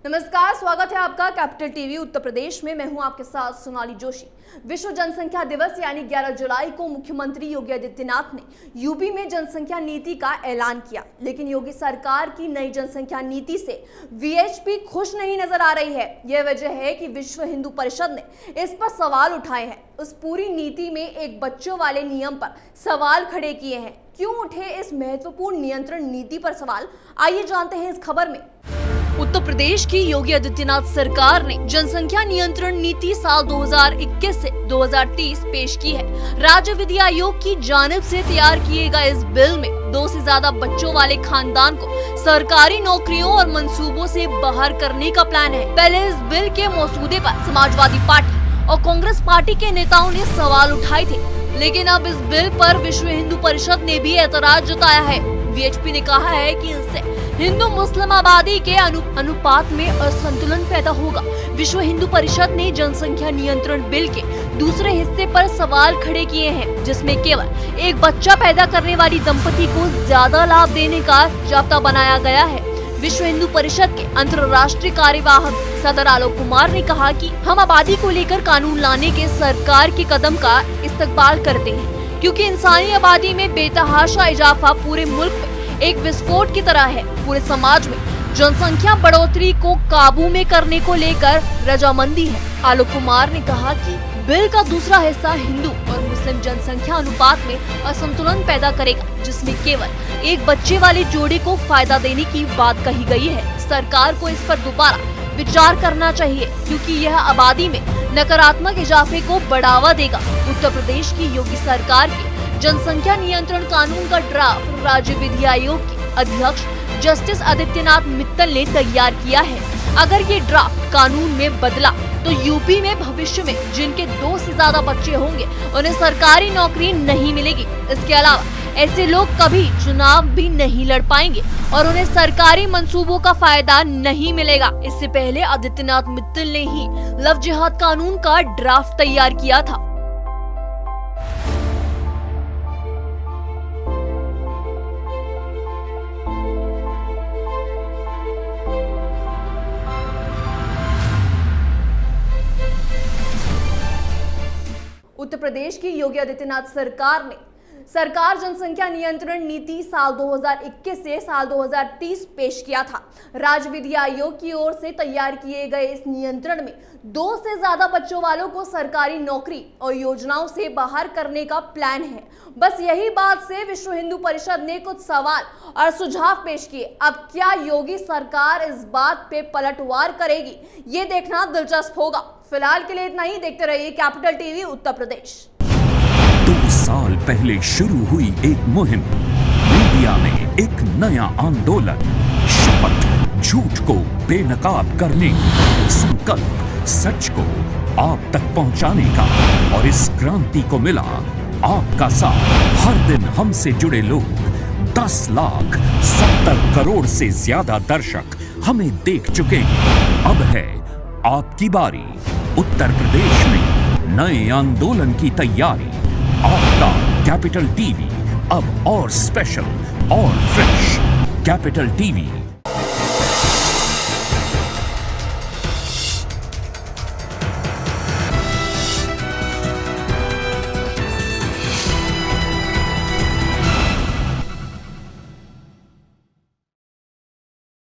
नमस्कार, स्वागत है आपका कैपिटल टीवी उत्तर प्रदेश में। मैं हूं आपके साथ सोनाली जोशी। विश्व जनसंख्या दिवस यानी 11 जुलाई को मुख्यमंत्री योगी आदित्यनाथ ने यूपी में जनसंख्या नीति का ऐलान किया, लेकिन योगी सरकार की नई जनसंख्या नीति से वीएचपी खुश नहीं नजर आ रही है। यह वजह है कि विश्व हिंदू परिषद ने इस पर सवाल उठाए हैं। उस पूरी नीति में एक बच्चों वाले नियम पर सवाल खड़े किए हैं। क्यों उठे इस महत्वपूर्ण नियंत्रण नीति पर सवाल, आइए जानते हैं इस खबर में। उत्तर प्रदेश की योगी आदित्यनाथ सरकार ने जनसंख्या नियंत्रण नीति साल 2021 से 2030 पेश की है। राज्य विधि आयोग की जानिब से तैयार किए गए इस बिल में 2 से ज्यादा बच्चों वाले खानदान को सरकारी नौकरियों और मंसूबों से बाहर करने का प्लान है। पहले इस बिल के मसौदे पर समाजवादी पार्टी और कांग्रेस पार्टी के नेताओं ने सवाल उठाए थे, लेकिन अब इस बिल पर विश्व हिंदू परिषद ने भी ऐतराज जताया है। वीएचपी ने कहा है कि इससे हिंदू मुस्लिम आबादी के अनुपात में असंतुलन पैदा होगा। विश्व हिंदू परिषद ने जनसंख्या नियंत्रण बिल के दूसरे हिस्से पर सवाल खड़े किए हैं, जिसमें केवल एक बच्चा पैदा करने वाली दंपति को ज्यादा लाभ देने का जाब्ता बनाया गया है। विश्व हिंदू परिषद के अंतर्राष्ट्रीय कार्यवाहक सदर आलोक कुमार ने कहा कि हम आबादी को लेकर कानून लाने के सरकार के कदम का इस्तकबाल करते हैं, क्योंकि इंसानी आबादी में बेतहाशा इजाफा पूरे मुल्क में एक विस्फोट की तरह है। पूरे समाज में जनसंख्या बढ़ोतरी को काबू में करने को लेकर रजामंदी है। आलोक कुमार ने कहा कि बिल का दूसरा हिस्सा हिंदू और मुस्लिम जनसंख्या अनुपात में असंतुलन पैदा करेगा, जिसमें केवल एक बच्चे वाले जोड़े को फायदा देने की बात कही गई है। सरकार को इस पर दोबारा विचार करना चाहिए, क्योंकि यह आबादी में नकारात्मक इजाफे को बढ़ावा देगा। उत्तर प्रदेश की योगी सरकार के जनसंख्या नियंत्रण कानून का ड्राफ्ट राज्य विधि आयोग के अध्यक्ष जस्टिस आदित्यनाथ मित्तल ने तैयार किया है। अगर ये ड्राफ्ट कानून में बदला तो यूपी में भविष्य में जिनके 2 से ज्यादा बच्चे होंगे उन्हें सरकारी नौकरी नहीं मिलेगी। इसके अलावा ऐसे लोग कभी चुनाव भी नहीं लड़ पाएंगे और उन्हें सरकारी मंसूबों का फायदा नहीं मिलेगा। इससे पहले आदित्यनाथ मित्तल ने ही लव जिहाद कानून का ड्राफ्ट तैयार किया था। उत्तर प्रदेश की योगी आदित्यनाथ सरकार जनसंख्या नियंत्रण नीति साल 2021 से साल 2030 पेश किया था। राज्य विधि आयोग की ओर से तैयार किए गए इस नियंत्रण में 2 से ज्यादा बच्चों वालों को सरकारी नौकरी और योजनाओं से बाहर करने का प्लान है। बस यही बात से विश्व हिंदू परिषद ने कुछ सवाल और सुझाव पेश किए। अब क्या योगी सरकार इस बात पे पलटवार करेगी, ये देखना दिलचस्प होगा। फिलहाल के लिए इतना ही। देखते रहिए कैपिटल टीवी उत्तर प्रदेश। 2 साल पहले शुरू हुई एक मुहिम, मीडिया में एक नया आंदोलन, शपथ झूठ को बेनकाब करने की, संकल्प सच को आप तक पहुंचाने का। और इस क्रांति को मिला आपका साथ। हर दिन हमसे जुड़े लोग, 10,70 करोड़ से ज्यादा दर्शक हमें देख चुके हैं। अब है आपकी बारी। उत्तर प्रदेश में नए आंदोलन की तैयारी। आपका कैपिटल टीवी अब और स्पेशल और फ्रेश। Capital TV